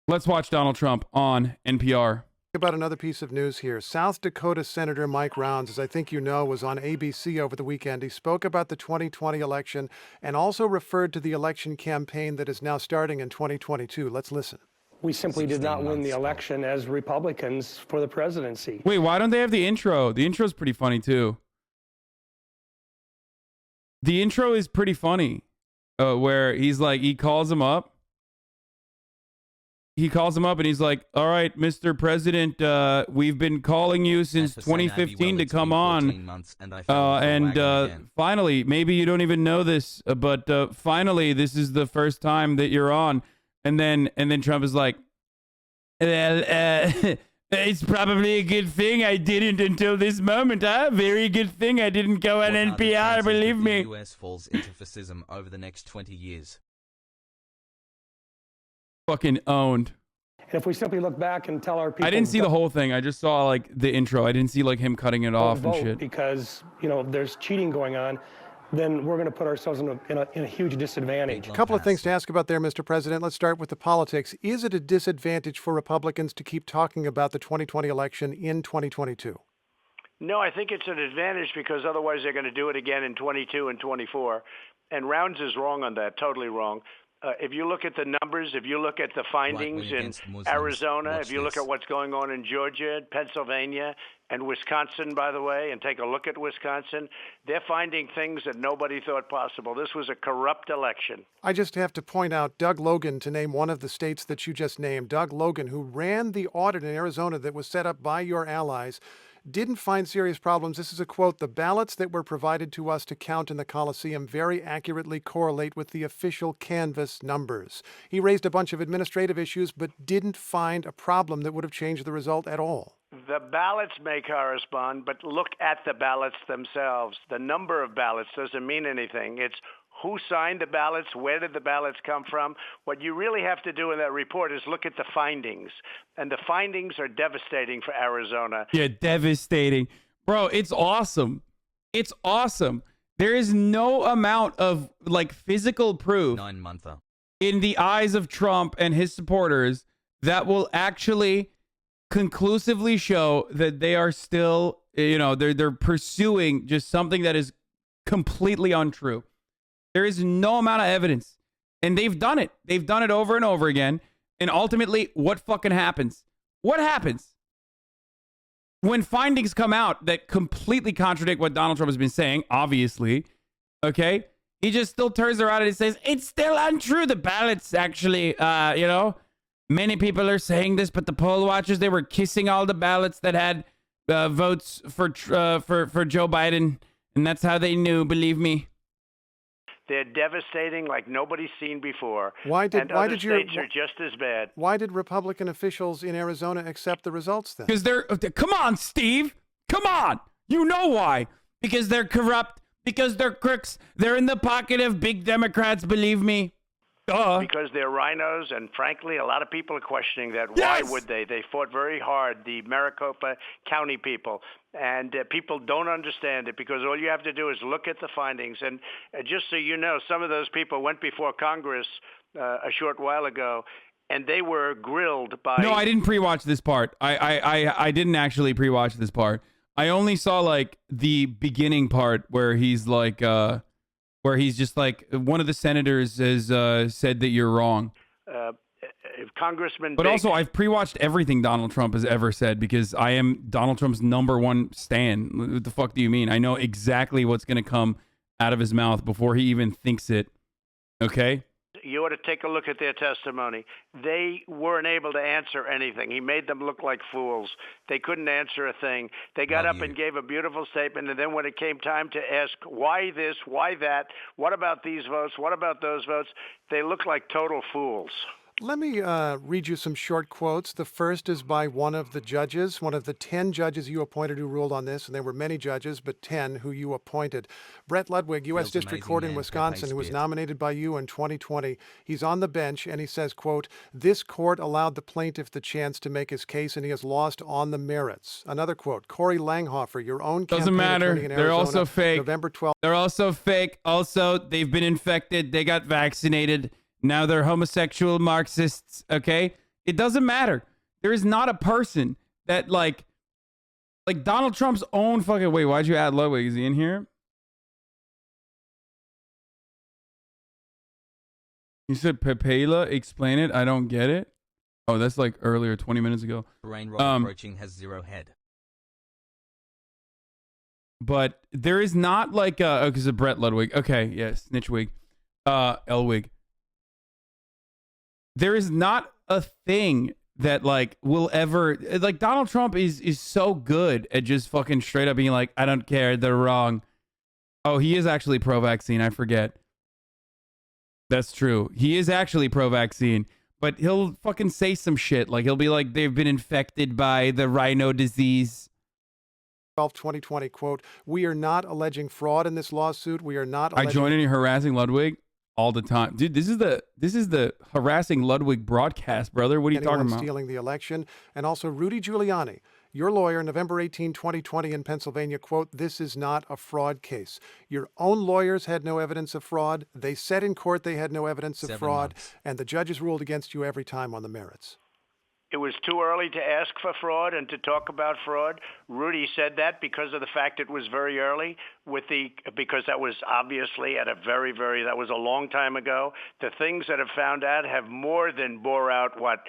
Let's watch Donald Trump on NPR. About another piece of news here. South Dakota Senator Mike Rounds, as I think you know, was on ABC over the weekend. He spoke about the 2020 election and also referred to the election campaign that is now starting in 2022. Let's listen. We simply did not win the election as Republicans for the presidency. Wait, why don't they have the intro? The intro's pretty funny, too. The intro is pretty funny, where he's like, he calls him up. He calls him up and he's like, all right, Mr. President, we've been calling you since 2015 to come on. Finally, maybe you don't even know this, but finally, this is the first time that you're on. And then Trump is like, well, it's probably a good thing I didn't until this moment, huh? Very good thing I didn't go on NPR, believe me. The US falls into fascism over the next 20 years. Fucking owned. And if we simply look back and tell our people, I didn't see the whole thing. I just saw like the intro. I didn't see like him cutting it off and shit. Because there's cheating going on, then we're going to put ourselves in a huge disadvantage. A couple of things to ask about there, Mr. President. Let's start with the politics. Is it a disadvantage for Republicans to keep talking about the 2020 election in 2022? No, I think it's an advantage because otherwise they're going to do it again in 22 and 24. And Rounds is wrong on that, totally wrong. If you look at the numbers, if you look at the findings in Arizona, if you look at what's going on in Georgia, Pennsylvania, and Wisconsin, by the way, and take a look at Wisconsin, they're finding things that nobody thought possible. This was a corrupt election. I just have to point out Doug Logan, to name one of the states that you just named. Doug Logan, who ran the audit in Arizona that was set up by your allies, didn't find serious problems. This is a quote: the ballots that were provided to us to count in the Coliseum very accurately correlate with the official canvass numbers. He raised a bunch of administrative issues, but didn't find a problem that would have changed the result at all. The ballots may correspond, but look at the ballots themselves. The number of ballots doesn't mean anything. It's who signed the ballots, where did the ballots come from. What you really have to do in that report is look at the findings. And the findings are devastating for Arizona. Yeah, devastating. Bro, it's awesome. It's awesome. There is no amount of like physical proof 9-monther in the eyes of Trump and his supporters that will actually conclusively show that they are still, they're pursuing just something that is completely untrue. There is no amount of evidence. And they've done it. They've done it over and over again. And ultimately, what fucking happens? What happens? When findings come out that completely contradict what Donald Trump has been saying, obviously, okay? He just still turns around and he says, it's still untrue. The ballots actually, many people are saying this, but the poll watchers, they were kissing all the ballots that had votes for Joe Biden. And that's how they knew, believe me. They're devastating like nobody's seen before. States are just as bad. Why did Republican officials in Arizona accept the results then? Because come on, Steve. Come on. You know why. Because they're corrupt. Because they're crooks. They're in the pocket of big Democrats, believe me. Duh. Because they're rhinos, and frankly, a lot of people are questioning that. Yes! Why would they? They fought very hard, the Maricopa County people. And people don't understand it because all you have to do is look at the findings. And just so you know, some of those people went before Congress a short while ago, and they were grilled by... No, I didn't pre-watch this part. I didn't actually pre-watch this part. I only saw like the beginning part where he's like, where he's just like, one of the senators has said that you're wrong. Congressman. But also, I've pre-watched everything Donald Trump has ever said because I am Donald Trump's #1 stan. What the fuck do you mean? I know exactly what's going to come out of his mouth before he even thinks it. Okay? You ought to take a look at their testimony. They weren't able to answer anything. He made them look like fools. They couldn't answer a thing. They got up and gave a beautiful statement, and then when it came time to ask why this, why that, what about these votes, what about those votes, they looked like total fools. Let me read you some short quotes. The first is by one of the judges, one of the 10 judges you appointed who ruled on this, and there were many judges, but 10 who you appointed. Brett Ludwig, U.S. District Court in Wisconsin, who was nominated by you in 2020. He's on the bench, and he says, quote, this court allowed the plaintiff the chance to make his case, and he has lost on the merits. Another quote, Corey Langhofer, your own doesn't matter. Attorney in They're Arizona, also fake. November 12th. They're also fake. Also, they've been infected. They got vaccinated. Now they're homosexual Marxists, okay? It doesn't matter. There is not a person that like Donald Trump's own fucking... Wait, why'd you add Ludwig? Is he in here? You said Pepela, explain it. I don't get it. Oh, that's like earlier, 20 minutes ago. Brain rot approaching has 0 head. But there is not like because of Brett Ludwig. Okay, yeah, Snitchwig. Elwig. There is not a thing that like will ever like Donald Trump is so good at just fucking straight up being like, I don't care, they're wrong. Oh, he is actually pro-vaccine, I forget. That's true. He is actually pro-vaccine, but he'll fucking say some shit. Like he'll be like, they've been infected by the rhino disease. 2020, quote, we are not alleging fraud in this lawsuit. We are not I join any harassing Ludwig all the time. Dude, this is the harassing Ludwig broadcast, brother. What are you talking about? Stealing the election. And also Rudy Giuliani, your lawyer, November 18, 2020 in Pennsylvania, quote, this is not a fraud case. Your own lawyers had no evidence of fraud. They said in court they had no evidence of fraud, and the judges ruled against you every time on the merits. It was too early to ask for fraud and to talk about fraud. Rudy said that because of the fact it was very early because that was obviously at a that was a long time ago. The things that have found out have more than bore out what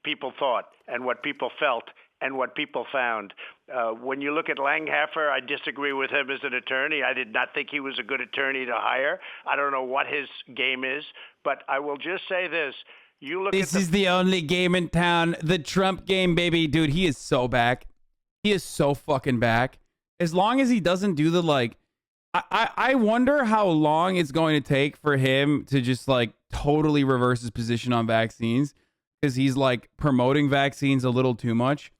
people thought and what people felt and what people found. When you look at Langhofer, I disagree with him as an attorney. I did not think he was a good attorney to hire. I don't know what his game is, but I will just say this. This is the only game in town. The Trump game, baby. Dude, he is so back. He is so fucking back. As long as he doesn't do the like... I wonder how long it's going to take for him to just like totally reverse his position on vaccines. Because he's like promoting vaccines a little too much.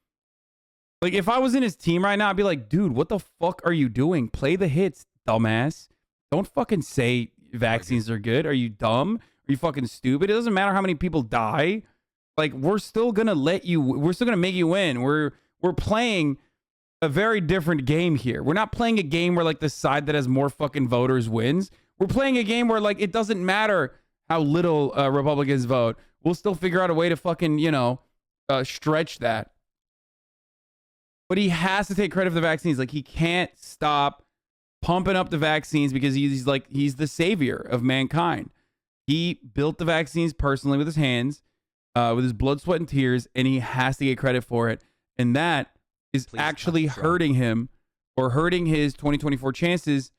Like if I was in his team right now, I'd be like, dude, what the fuck are you doing? Play the hits, dumbass. Don't fucking say vaccines are good. Are you dumb? Are you fucking stupid? It doesn't matter how many people die. Like, we're still gonna make you win. We're playing a very different game here. We're not playing a game where like the side that has more fucking voters wins. We're playing a game where like it doesn't matter how little Republicans vote. We'll still figure out a way to fucking, stretch that. But he has to take credit for the vaccines. Like, he can't stop pumping up the vaccines because he's the savior of mankind. He built the vaccines personally with his hands, with his blood, sweat, and tears, and he has to get credit for it. And that is actually hurting him or hurting his 2024 chances.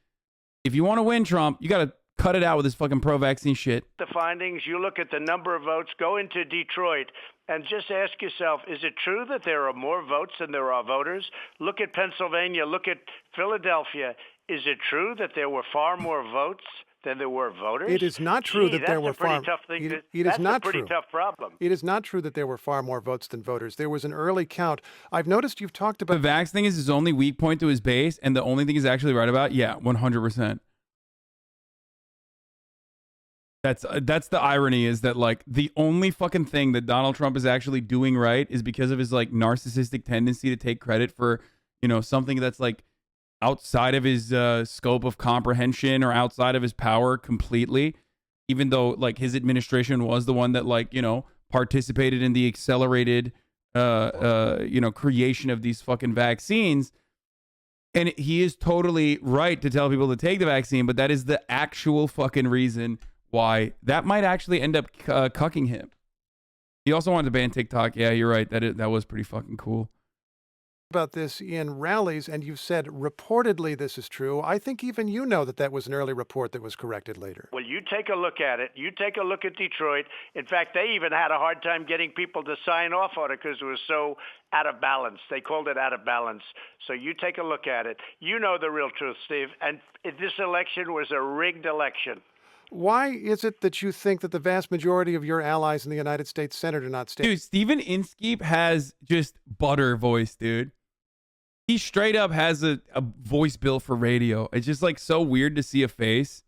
If you want to win, Trump, you got to cut it out with this fucking pro-vaccine shit. The findings, you look at the number of votes, go into Detroit, and just ask yourself, is it true that there are more votes than there are voters? Look at Pennsylvania, look at Philadelphia. Is it true that there were far more votes than there were voters? It is not true that there were far. That's a pretty tough problem. It is not true that there were far more votes than voters. There was an early count. I've noticed you've talked about the vax thing is his only weak point to his base, and the only thing he's actually right about. Yeah, 100%. That's the irony, is that like the only fucking thing that Donald Trump is actually doing right is because of his like narcissistic tendency to take credit for, something that's like outside of his scope of comprehension or outside of his power completely, even though like his administration was the one that like, participated in the accelerated, creation of these fucking vaccines. And he is totally right to tell people to take the vaccine, but that is the actual fucking reason why that might actually end up cucking him. He also wanted to ban TikTok. Yeah, you're right. That was pretty fucking cool. About this in rallies, and you've said reportedly this is true. I think even you know that was an early report that was corrected later. Well, you take a look at it. You take a look at Detroit. In fact, they even had a hard time getting people to sign off on it because it was so out of balance. They called it out of balance. So you take a look at it. You know the real truth, Steve. And this election was a rigged election. Why is it that you think that the vast majority of your allies in the United States Senate are not state? Dude, Stephen Inskeep has just butter voice, dude. He straight up has a voice built for radio. It's just like so weird to see a face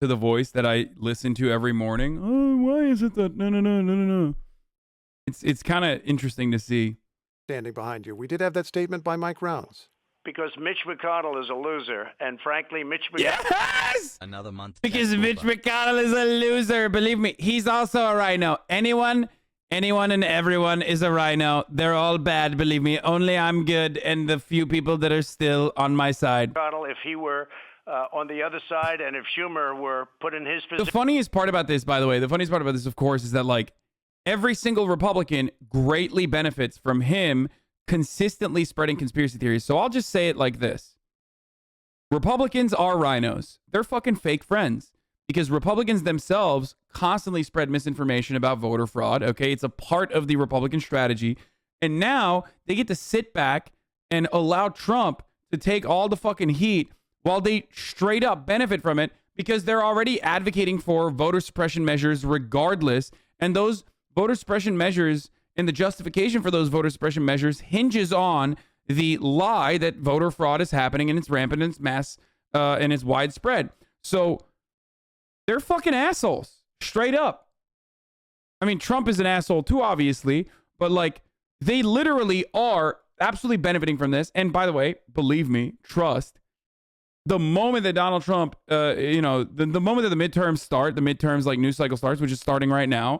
to the voice that I listen to every morning. Oh, why is it that? No. It's kind of interesting to see. Standing behind you. We did have that statement by Mike Rounds. because Mitch McConnell is a loser, and frankly, Mitch McConnell. Yes! Another month. Because Mitch McConnell is a loser. Believe me, he's also a rhino. Anyone and everyone is a rhino. They're all bad, believe me. Only I'm good and the few people that are still on my side. If he were on the other side and if Schumer were put in his position. The funniest part about this, by the way, of course, is that like every single Republican greatly benefits from him consistently spreading conspiracy theories. So I'll just say it like this. Republicans are rhinos. They're fucking fake friends because Republicans themselves constantly spread misinformation about voter fraud. Okay. It's a part of the Republican strategy. And now they get to sit back and allow Trump to take all the fucking heat while they straight up benefit from it because they're already advocating for voter suppression measures regardless. And those voter suppression measures and the justification for those voter suppression measures hinges on the lie that voter fraud is happening and it's rampant and it's mass and it's widespread. So they're fucking assholes, straight up. I mean, Trump is an asshole too, obviously, but like they literally are absolutely benefiting from this. And by the way, believe me, trust. The moment that Donald Trump, the moment that the midterms like news cycle starts, which is starting right now,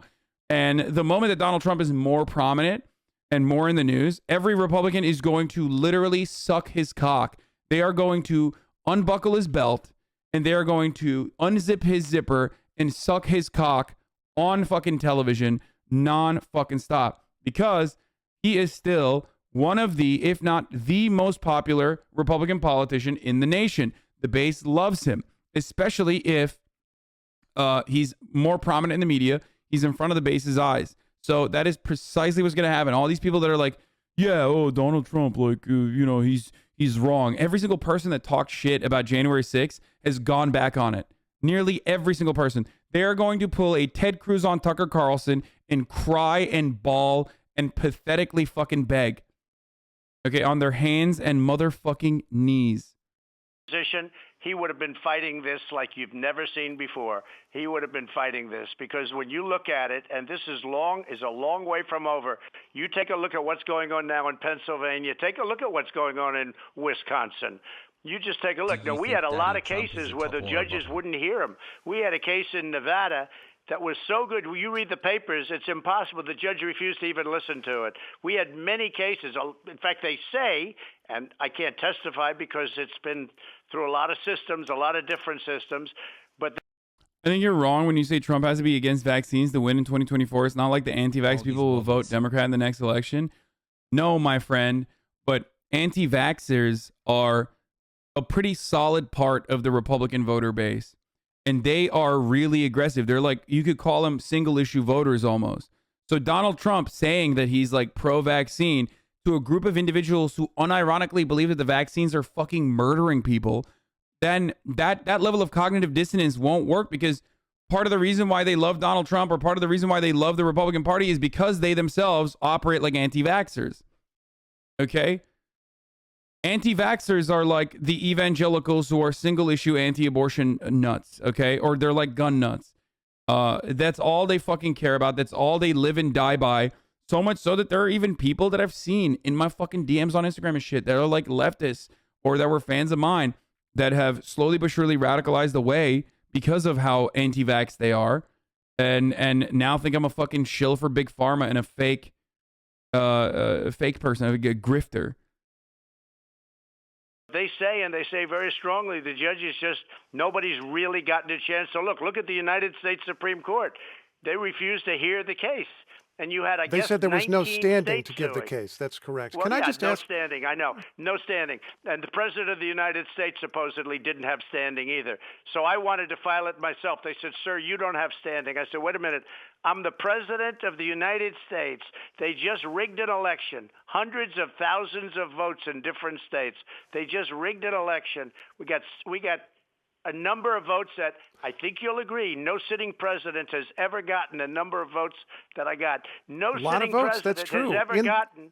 and the moment that Donald Trump is more prominent and more in the news, every Republican is going to literally suck his cock. They are going to unbuckle his belt and they are going to unzip his zipper and suck his cock on fucking television non-fucking stop because he is still one of the, if not the most popular Republican politician in the nation. The base loves him, especially if he's more prominent in the media. He's in front of the base's eyes. So that is precisely what's going to happen. All these people that are like, yeah, oh, Donald Trump, like, he's wrong. Every single person that talked shit about January 6th has gone back on it. Nearly every single person. They are going to pull a Ted Cruz on Tucker Carlson and cry and bawl and pathetically fucking beg. Okay, on their hands and motherfucking knees. He would have been fighting this like you've never seen before. He would have been fighting this because when you look at it, and this is a long way from over. You take a look at what's going on now in Pennsylvania. Take a look at what's going on in Wisconsin. You just take a look. Now, we had a lot of cases where the judges wouldn't hear them. We had a case in Nevada that was so good. When you read the papers, it's impossible. The judge refused to even listen to it. We had many cases. In fact, they say, and I can't testify because it's been through a lot of systems, a lot of different systems, but I think you're wrong when you say Trump has to be against vaccines to win in 2024. It's not like the anti-vax people will vote Democrat in the next election. No, my friend, but anti-vaxxers are a pretty solid part of the Republican voter base. And they are really aggressive. They're like, you could call them single issue voters almost. So Donald Trump saying that he's like pro-vaccine to a group of individuals who unironically believe that the vaccines are fucking murdering people, then that level of cognitive dissonance won't work because part of the reason why they love Donald Trump or part of the reason why they love the Republican Party is because they themselves operate like anti-vaxxers. Okay? Anti-vaxxers are like the evangelicals who are single-issue anti-abortion nuts, okay? Or they're like gun nuts. That's all they fucking care about. That's all they live and die by. So much so that there are even people that I've seen in my fucking DMs on Instagram and shit that are like leftists or that were fans of mine that have slowly but surely radicalized away because of how anti-vax they are. And now think I'm a fucking shill for Big Pharma and a fake person, a grifter. They say very strongly, the judges nobody's really gotten a chance to look at the United States Supreme Court. They refused to hear the case. And you had, they said there was no standing to give the case. That's correct. Well, Can I just ask? No standing. I know. No standing. And the President of the United States supposedly didn't have standing either. So I wanted to file it myself. They said, sir, you don't have standing. I said, wait a minute. I'm the President of the United States. They just rigged an election. Hundreds of thousands of votes in different states. They just rigged an election. We got a number of votes that I think you'll agree no sitting president has ever gotten a number of votes that I got. No sitting president has ever gotten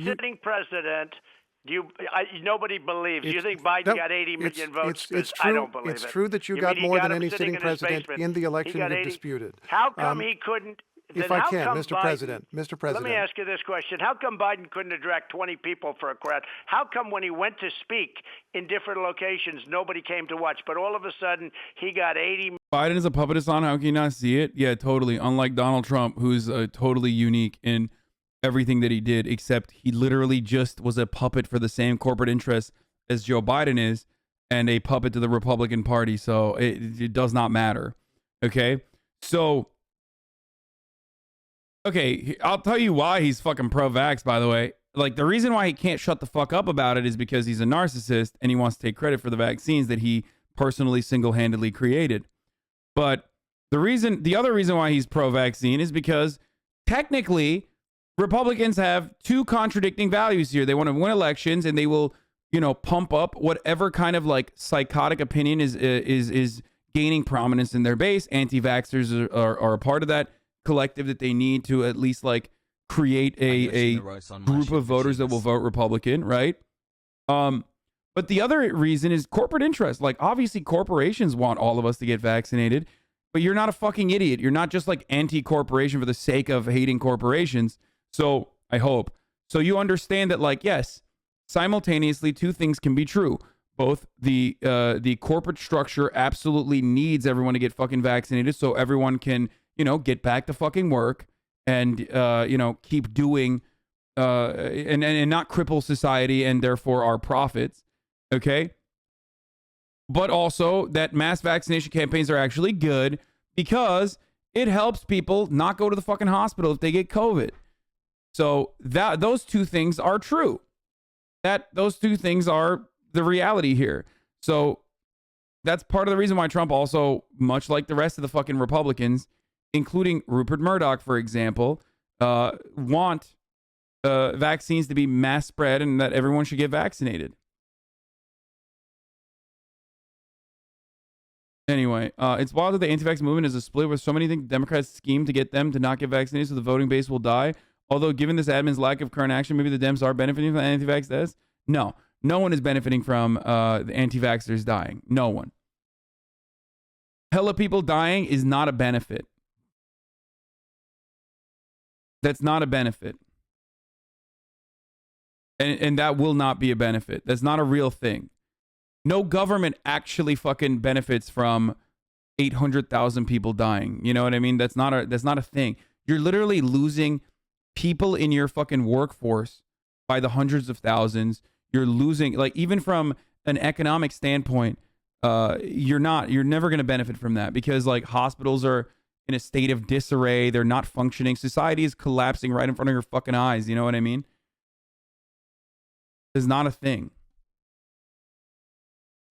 sitting president. Nobody believes. You think Biden got 80 million votes? It's true. I don't believe it. It's true that you got more than any sitting president in the election you disputed. How come he couldn't? if then I how can, come Mr. Biden- President, Mr. President. Let me ask you this question. How come Biden couldn't attract 20 people for a crowd? How come when he went to speak in different locations, nobody came to watch, but all of a sudden he got 80? Biden is a puppet, Hassan. How can you not see it? Yeah, totally. Unlike Donald Trump, who's totally unique in everything that he did, except he literally just was a puppet for the same corporate interests as Joe Biden is, and a puppet to the Republican Party. So it does not matter. Okay? So, okay, I'll tell you why he's fucking pro-vax, by the way. Like, the reason why he can't shut the fuck up about it is because he's a narcissist and he wants to take credit for the vaccines that he personally single-handedly created. But the other reason why he's pro-vaccine is because technically Republicans have two contradicting values here. They want to win elections and they will, pump up whatever kind of like psychotic opinion is gaining prominence in their base. Anti-vaxxers are a part of that collective that they need to at least like create a group of voters that will vote Republican, right? But the other reason is corporate interest. Like, obviously, corporations want all of us to get vaccinated, but you're not a fucking idiot. You're not just like anti-corporation for the sake of hating corporations. So I hope. So you understand that, like, yes, simultaneously, two things can be true. Both the corporate structure absolutely needs everyone to get fucking vaccinated so everyone can, get back to fucking work and, keep doing and not cripple society and therefore our profits. Okay. But also that mass vaccination campaigns are actually good because it helps people not go to the fucking hospital if they get COVID. So those two things are true. Those two things are the reality here. So that's part of the reason why Trump also, much like the rest of the fucking Republicans, including Rupert Murdoch, for example, want vaccines to be mass spread and that everyone should get vaccinated. Anyway, it's wild that the anti-vax movement is a split where so many think Democrats scheme to get them to not get vaccinated so the voting base will die. Although, given this admin's lack of current action, maybe the Dems are benefiting from the anti-vax deaths. No one is benefiting from the anti-vaxxers dying. No one. Hella people dying is not a benefit. That's not a benefit. And that will not be a benefit. That's not a real thing. No government actually fucking benefits from 800,000 people dying. You know what I mean? That's not a thing. You're literally losing people in your fucking workforce by the hundreds of thousands. You're losing, like, even from an economic standpoint, you're never going to benefit from that because, like, hospitals are in a state of disarray. They're not functioning. Society is collapsing right in front of your fucking eyes. You know what I mean? It's not a thing.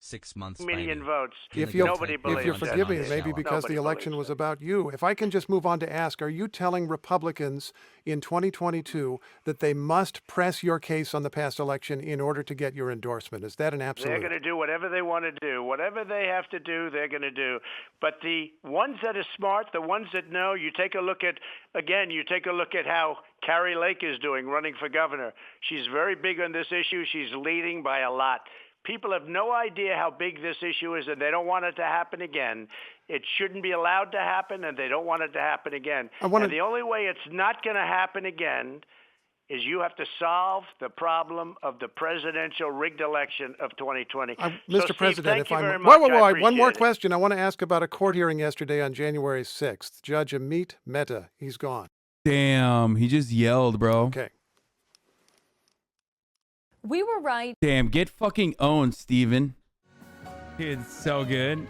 6 months. Million votes. If you'll Nobody believes forgive me, that. maybe because Nobody the election believes was that. about you. If I can just move on to ask, are you telling Republicans in 2022 that they must press your case on the past election in order to get your endorsement? Is that an absolute? They're going to do whatever they want to do. Whatever they have to do, they're going to do. But the ones that are smart, the ones that know, you take a look at how Carrie Lake is doing, running for governor. She's very big on this issue. She's leading by a lot. People have no idea how big this issue is, and they don't want it to happen again. It shouldn't be allowed to happen, and they don't want it to happen again. And the only way it's not going to happen again is you have to solve the problem of the presidential rigged election of 2020. Mr. President, if I'm... Whoa, one more question. I want to ask about a court hearing yesterday on January 6th. Judge Amit Mehta, he's gone. Damn, he just yelled, bro. Okay. We were right. Damn, get fucking owned, Steven. Dude, so good.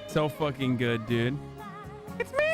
So fucking good, dude. It's me.